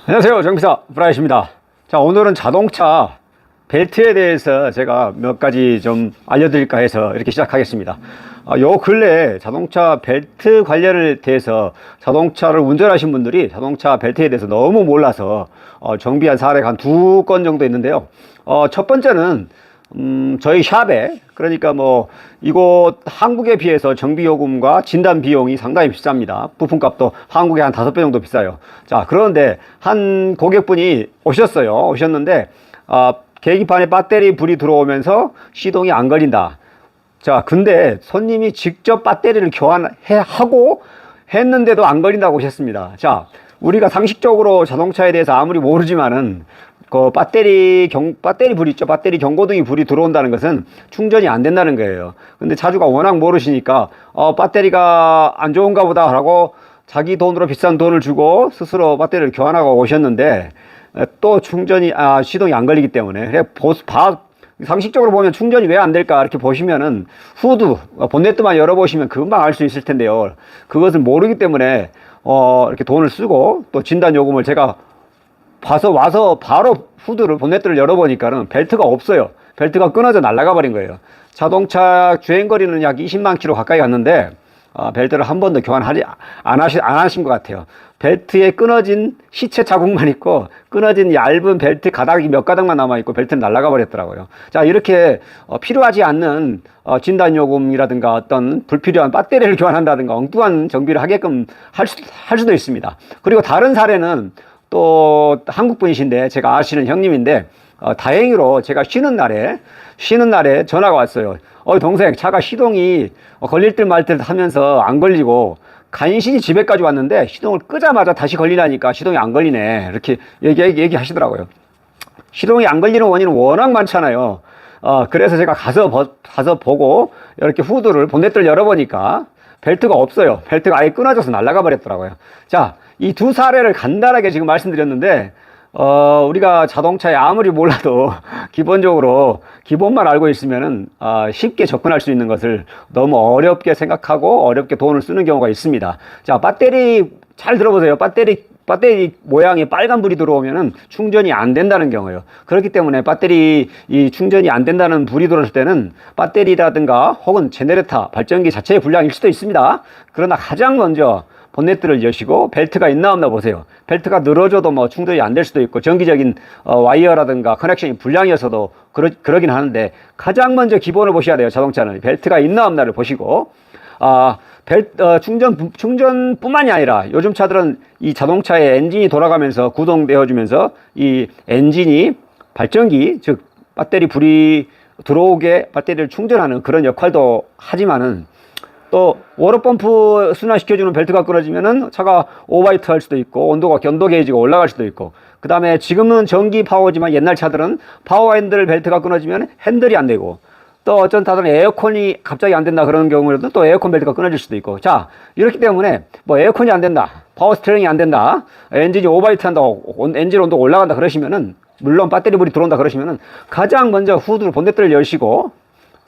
안녕하세요. 정비사 브라이트입니다. 자, 오늘은 자동차 벨트에 대해서 제가 몇 가지 좀 알려드릴까 해서 이렇게 시작하겠습니다. 요 근래에 자동차 벨트 관련에 대해서 자동차를 운전하신 분들이 자동차 벨트에 대해서 너무 몰라서 정비한 사례가 한 2건 정도 있는데요. 첫 번째는 저희 샵에, 그러니까 뭐 이곳 한국에 비해서 정비요금과 진단 비용이 상당히 비쌉니다. 부품값도 한국에 한 5배 정도 비싸요. 자, 그런데 한 고객분이 오셨는데 계기판에 배터리 불이 들어오면서 시동이 안 걸린다. 자, 근데 손님이 직접 배터리를 교환하고 했는데도 안 걸린다고 하셨습니다. 자, 우리가 상식적으로 자동차에 대해서 아무리 모르지만은 그 배터리 불이 있죠. 배터리 경고등이 불이 들어온다는 것은 충전이 안 된다는 거예요. 근데 차주가 워낙 모르시니까 배터리가 안 좋은가 보다 라고 자기 돈으로 비싼 돈을 주고 스스로 배터리를 교환하고 오셨는데 또 시동이 안 걸리기 때문에 그래 상식적으로 보면 충전이 왜 안 될까 이렇게 보시면은 후드 본네트만 열어보시면 금방 알 수 있을 텐데요. 그것을 모르기 때문에 이렇게 돈을 쓰고 또 진단 요금을 제가 와서 바로 후드를 본네트를 열어보니까는 벨트가 없어요. 벨트가 끊어져 날아가 버린 거예요. 자동차 주행거리는 약 20만 킬로 가까이 갔는데 벨트를 한 번도 안 하신 것 같아요. 벨트에 끊어진 시체 자국만 있고 끊어진 얇은 벨트 가닥이 몇 가닥만 남아있고 벨트는 날아가 버렸더라고요. 자, 이렇게 필요하지 않는 진단요금이라든가 어떤 불필요한 배터리를 교환한다든가 엉뚱한 정비를 하게끔 할 수도 있습니다. 그리고 다른 사례는 또 한국 분이신데 제가 아시는 형님인데 다행히로 제가 쉬는 날에 전화가 왔어요. 동생, 차가 시동이 걸릴 듯 말 듯 하면서 안 걸리고 간신히 집에까지 왔는데 시동을 끄자마자 다시 걸리라니까 시동이 안 걸리네. 이렇게 얘기하시더라고요. 시동이 안 걸리는 원인은 워낙 많잖아요. 그래서 제가 가서 보고 이렇게 본네트를 열어보니까 벨트가 없어요. 벨트가 아예 끊어져서 날아가 버렸더라고요. 자, 이 두 사례를 간단하게 지금 말씀드렸는데 우리가 자동차에 아무리 몰라도 기본적으로 기본만 알고 있으면은 쉽게 접근할 수 있는 것을 너무 어렵게 생각하고 어렵게 돈을 쓰는 경우가 있습니다. 자, 배터리 잘 들어보세요. 배터리 모양이 빨간불이 들어오면은 충전이 안 된다는 경우예요. 그렇기 때문에 이 충전이 안 된다는 불이 들어올 때는 배터리라든가 혹은 제네레이터 발전기 자체의 불량일 수도 있습니다. 그러나 가장 먼저 본네트를 여시고 벨트가 있나 없나 보세요. 벨트가 늘어져도 뭐 충전이 안 될 수도 있고 전기적인 와이어라든가 커넥션이 불량이어서도 그러긴 하는데 가장 먼저 기본을 보셔야 돼요. 자동차는 벨트가 있나 없나를 보시고 충전뿐만이 아니라 요즘 차들은 이 자동차의 엔진이 돌아가면서 구동되어 주면서 이 엔진이 발전기 즉 배터리 불이 들어오게 배터리를 충전하는 그런 역할도 하지만은 또 워터펌프 순환시켜주는 벨트가 끊어지면은 차가 오버히트 할 수도 있고 온도 게이지가 올라갈 수도 있고, 그 다음에 지금은 전기 파워지만 옛날 차들은 파워 핸들 벨트가 끊어지면 핸들이 안 되고, 또 어쩐 차들은 에어컨이 갑자기 안 된다 그런 경우에도 또 에어컨 벨트가 끊어질 수도 있고. 자, 이렇기 때문에 뭐 에어컨이 안 된다, 파워 스티어링이 안 된다, 엔진이 오버히트 한다, 엔진 온도가 올라간다 그러시면은, 물론 배터리 불이 들어온다 그러시면은 가장 먼저 본네트를 여시고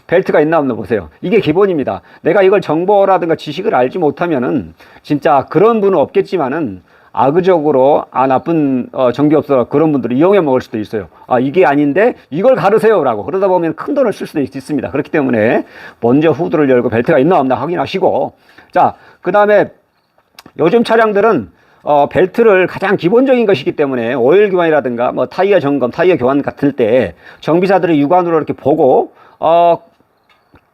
벨트가 있나 없나 보세요. 이게 기본입니다. 내가 이걸 정보라든가 지식을 알지 못하면은 진짜 그런 분은 없겠지만은 악의적으로 나쁜 전기업소 그런 분들을 이용해 먹을 수도 있어요. 이게 아닌데 이걸 가르세요라고 그러다 보면 큰 돈을 쓸 수도 있습니다. 그렇기 때문에 먼저 후드를 열고 벨트가 있나 없나 확인하시고, 자, 그 다음에 요즘 차량들은 벨트를 가장 기본적인 것이기 때문에 오일 교환이라든가 뭐 타이어 점검, 타이어 교환 같을 때 정비사들이 육안으로 이렇게 보고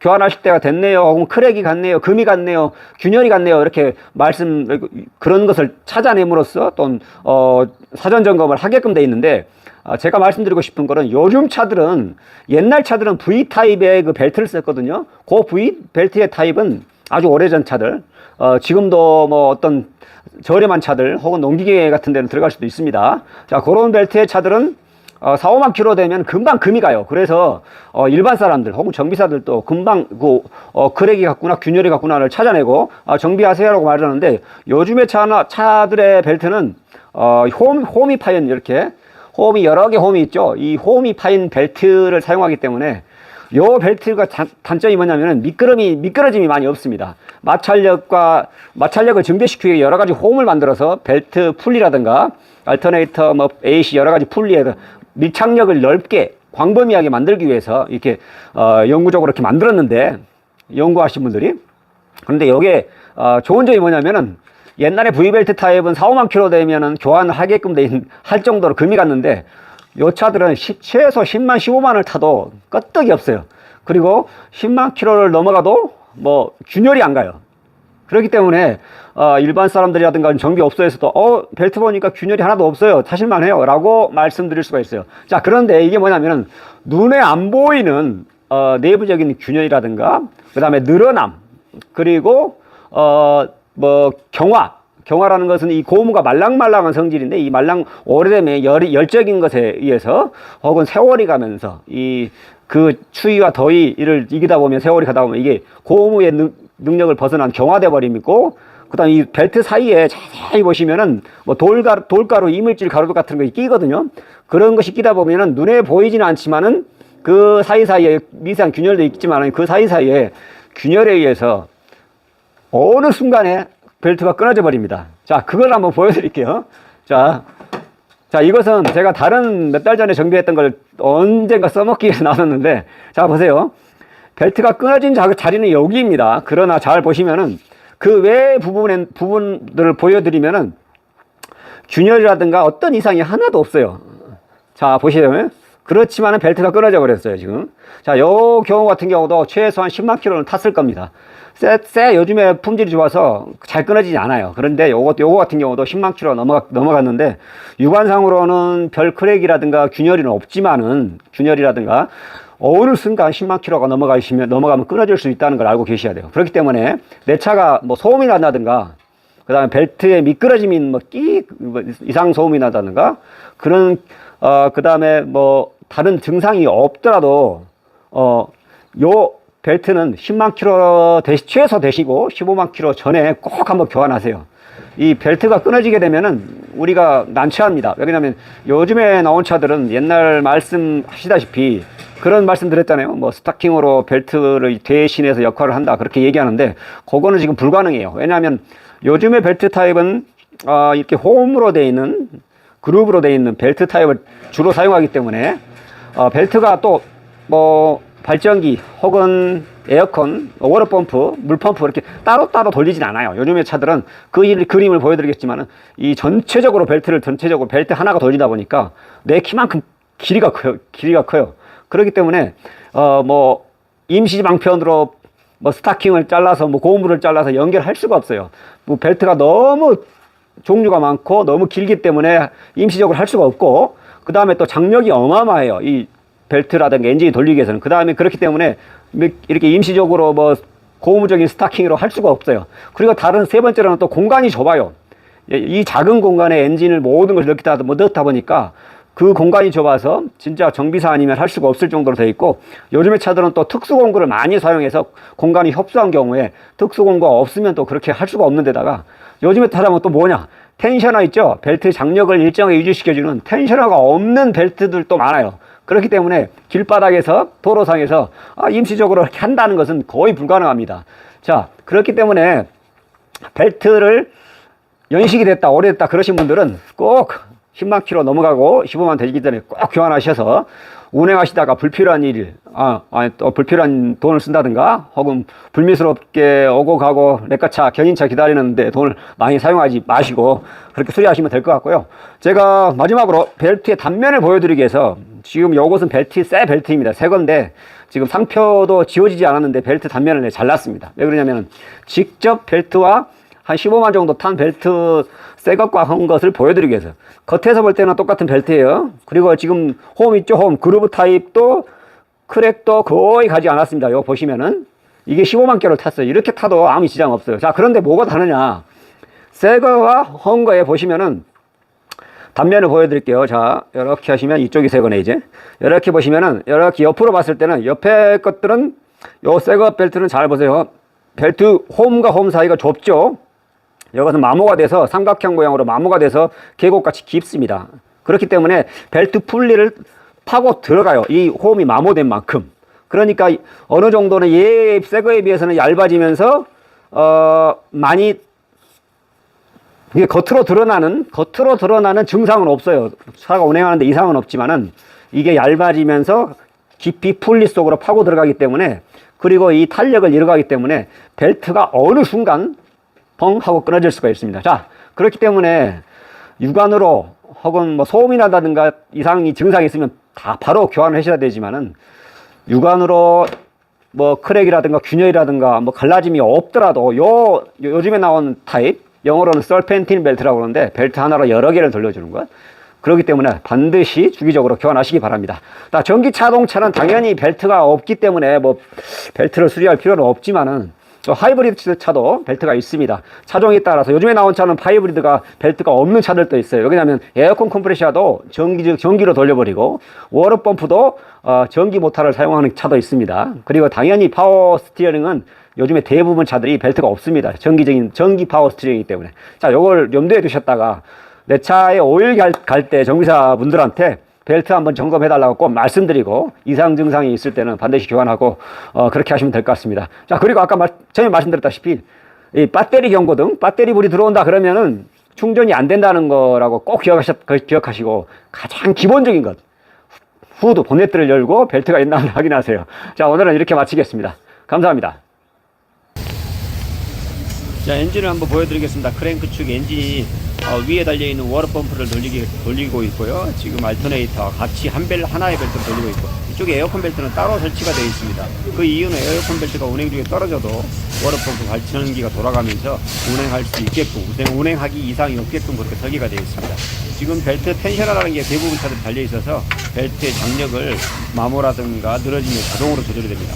교환하실 때가 됐네요, 혹은 크랙이 갔네요, 금이 갔네요, 균열이 갔네요, 이렇게 그런 것을 찾아냄으로써 또 사전 점검을 하게끔 돼 있는데, 제가 말씀드리고 싶은 거는 요즘 차들은, 옛날 차들은 V타입의 그 벨트를 썼거든요. 그 V 벨트의 타입은 아주 오래전 차들, 지금도 뭐 어떤 저렴한 차들 혹은 농기계 같은 데는 들어갈 수도 있습니다. 자, 그런 벨트의 차들은 4, 5만 킬로 되면 금방 금이 가요. 그래서 일반 사람들 혹은 정비사들도 금방 크랙이 갔구나, 균열이 갔구나를 찾아내고 정비하세요라고 말하는데, 요즘의 차들의 벨트는 홈이 파인, 이렇게 홈이 여러 개 홈이 있죠. 이 홈이 파인 벨트를 사용하기 때문에 요 벨트가 단점이 뭐냐면은 미끄러짐이 많이 없습니다. 마찰력을 증대시키기 위해 여러 가지 홈을 만들어서 벨트 풀리라든가 알터네이터 뭐 AC 여러 가지 풀리에 밀착력을 넓게 광범위하게 만들기 위해서 이렇게 영구적으로 이렇게 만들었는데, 연구하신 분들이. 그런데 이게 좋은 점이 뭐냐면은 옛날에 V벨트 타입은 4, 5만 킬로 되면은 교환을 하게끔 할 정도로 금이 갔는데, 요 차들은 최소 10만, 15만을 타도 끄떡이 없어요. 그리고 10만 킬로를 넘어가도 뭐 균열이 안 가요. 그렇기 때문에 일반 사람들이라든가 정비업소에서도 벨트 보니까 균열이 하나도 없어요, 타실만 해요 라고 말씀드릴 수가 있어요. 자, 그런데 이게 뭐냐면은 눈에 안 보이는 내부적인 균열이라든가 그 다음에 늘어남, 그리고 뭐 경화라는 것은 이 고무가 말랑말랑한 성질인데, 이 오래되면 열적인 것에 의해서 혹은 세월이 가면서 그 추위와 더위를 이기다 보면, 세월이 가다 보면 이게 고무의 능력을 벗어난 경화돼 버리고, 그 다음에 이 벨트 사이에 자세히 보시면은 뭐 돌가루, 이물질 가루 같은 거 끼거든요. 그런 것이 끼다 보면은 눈에 보이지는 않지만은 그 사이사이에 미세한 균열도 있지만은 그 사이사이에 균열에 의해서 어느 순간에 벨트가 끊어져 버립니다. 자, 그걸 한번 보여드릴게요. 자, 이것은 제가 다른 몇 달 전에 정비했던 걸 언젠가 써먹기 위해서 나눴는데, 자, 보세요. 벨트가 끊어진 자리는 여기입니다. 그러나 잘 보시면은 그 외 부분들을 보여드리면은 균열이라든가 어떤 이상이 하나도 없어요. 자, 보시면 그렇지만은 벨트가 끊어져 버렸어요, 지금. 자, 요 경우 같은 경우도 최소한 10만 킬로는 탔을 겁니다. 요즘에 품질이 좋아서 잘 끊어지지 않아요. 그런데 요거 같은 경우도 10만 킬로 넘어갔는데, 육안상으로는 별 크랙이라든가 균열이는 없지만은, 균열이라든가 어느 순간 10만 킬로가 넘어가면 끊어질 수 있다는 걸 알고 계셔야 돼요. 그렇기 때문에 내 차가 뭐 소음이 난다든가, 그 다음에 벨트에 미끄러짐이 이상 소음이 나다든가, 그런, 그 다음에 뭐 다른 증상이 없더라도, 요 벨트는 10만 킬로 최소 되시고 15만 킬로 전에 꼭 한번 교환하세요. 이 벨트가 끊어지게 되면은 우리가 난처합니다. 왜냐면 요즘에 나온 차들은 옛날 말씀하시다시피 그런 말씀 드렸잖아요. 뭐 스타킹으로 벨트를 대신해서 역할을 한다, 그렇게 얘기하는데 그거는 지금 불가능해요. 왜냐하면 요즘의 벨트 타입은 이렇게 홈으로 되어 있는, 그룹으로 되어 있는 벨트 타입을 주로 사용하기 때문에 벨트가 또 뭐 발전기 혹은 에어컨, 워터펌프, 물펌프 이렇게 따로따로 돌리진 않아요. 요즘의 차들은 그림을 보여드리겠지만은 이 벨트 하나가 돌리다 보니까 내 키만큼 길이가 커요. 그렇기 때문에 뭐 임시방편으로 뭐 스타킹을 잘라서 뭐 고무를 잘라서 연결할 수가 없어요. 뭐 벨트가 너무 종류가 많고 너무 길기 때문에 임시적으로 할 수가 없고, 그 다음에 또 장력이 어마어마해요, 이 벨트라든가 엔진이 돌리기 위해서는. 그 다음에 그렇기 때문에 이렇게 임시적으로 뭐 고무적인 스타킹으로 할 수가 없어요. 그리고 세 번째로는 또 공간이 좁아요. 이 작은 공간에 엔진을 모든 걸 넣다 보니까 그 공간이 좁아서 진짜 정비사 아니면 할 수가 없을 정도로 되어 있고, 요즘의 차들은 또 특수공구를 많이 사용해서 공간이 협소한 경우에 특수공구가 없으면 또 그렇게 할 수가 없는 데다가, 요즘에 타려면 또 뭐냐, 텐셔너 있죠? 벨트 장력을 일정하게 유지시켜주는 텐셔너가 없는 벨트들도 많아요. 그렇기 때문에 길바닥에서, 도로상에서 임시적으로 이렇게 한다는 것은 거의 불가능합니다. 자, 그렇기 때문에 벨트를 연식이 됐다, 오래됐다 그러신 분들은 꼭 10만 킬로 넘어가고 15만 되기 전에 꼭 교환하셔서, 운행하시다가 불필요한 또 불필요한 돈을 쓴다든가, 혹은 불미스럽게 오고 가고 레카차, 견인차 기다리는데 돈을 많이 사용하지 마시고 그렇게 수리하시면 될 것 같고요. 제가 마지막으로 벨트의 단면을 보여드리기 위해서, 지금 요것은 새 벨트입니다. 새 건데 지금 상표도 지워지지 않았는데 벨트 단면을 잘랐습니다. 왜 그러냐면 직접 벨트와 한 15만 정도 탄 벨트 새 것과 한 것을 보여드리기 위해서. 겉에서 볼 때는 똑같은 벨트예요. 그리고 지금 홈 있죠? 홈 그루브 타입도 크랙도 거의 가지 않았습니다. 이거 보시면은 이게 15만 킬로를 탔어요. 이렇게 타도 아무 지장 없어요. 자, 그런데 뭐가 다르냐, 새 거와 홈 거에 보시면은 단면을 보여드릴게요. 자, 이렇게 하시면 이쪽이 새 거네. 이제 이렇게 보시면은, 이렇게 옆으로 봤을 때는 옆에 것들은, 요 새 거 벨트는 잘 보세요. 벨트 홈과 홈 사이가 좁죠. 이것은 마모가 돼서 삼각형 모양으로 마모가 돼서 계곡같이 깊습니다. 그렇기 때문에 벨트 풀리를 파고 들어가요, 이 홈이 마모된 만큼. 그러니까 어느 정도는 새 거에 비해서는 얇아지면서 많이 이게 겉으로 드러나는 증상은 없어요. 차가 운행하는데 이상은 없지만은 이게 얇아지면서 깊이 풀리 속으로 파고 들어가기 때문에, 그리고 이 탄력을 잃어가기 때문에 벨트가 어느 순간 벙 하고 끊어질 수가 있습니다. 자, 그렇기 때문에 육안으로 혹은 뭐 소음이 나다든가 증상이 있으면 다 바로 교환을 하셔야 되지만은, 육안으로 뭐 크랙이라든가 균열이라든가 뭐 갈라짐이 없더라도 요즘에 나온 타입, 영어로는 설펜틴 벨트라고 그러는데 벨트 하나로 여러 개를 돌려주는 것. 그렇기 때문에 반드시 주기적으로 교환하시기 바랍니다. 전기 자동차는 당연히 벨트가 없기 때문에 뭐 벨트를 수리할 필요는 없지만은, 또 하이브리드 차도 벨트가 있습니다. 차종에 따라서 요즘에 나온 차는 하이브리드가 벨트가 없는 차들도 있어요. 왜냐하면 에어컨 컴프레셔도 전기로 돌려버리고, 워터 펌프도 전기 모터를 사용하는 차도 있습니다. 그리고 당연히 파워 스티어링은 요즘에 대부분 차들이 벨트가 없습니다. 전기 파워 스티어링이기 때문에. 자, 요걸 염두에 두셨다가 내 차에 오일 갈 때 정비사 분들한테 벨트 한번 점검해 달라고 꼭 말씀드리고, 이상 증상이 있을 때는 반드시 교환하고 그렇게 하시면 될 것 같습니다. 자, 그리고 아까 전에 말씀드렸다시피 이 배터리 경고등, 배터리 불이 들어온다 그러면은 충전이 안 된다는 거라고 꼭 기억하시고, 가장 기본적인 것, 후드 본네트를 열고 벨트가 있나 확인하세요. 자, 오늘은 이렇게 마치겠습니다. 감사합니다. 자, 엔진을 한번 보여드리겠습니다. 크랭크 축 엔진이 위에 달려있는 워터펌프를 돌리고 있고요. 지금 알터네이터 같이 하나의 벨트를 돌리고 있고, 이쪽에 에어컨 벨트는 따로 설치가 되어 있습니다. 그 이유는 에어컨 벨트가 운행 중에 떨어져도 워터펌프 발전기가 돌아가면서 운행할 수 있게끔, 운행하기 이상이 없게끔 그렇게 설계가 되어 있습니다. 지금 벨트 텐셔너라는 게 대부분 차들이 달려 있어서 벨트의 장력을 마모라든가 늘어지면 자동으로 조절이 됩니다.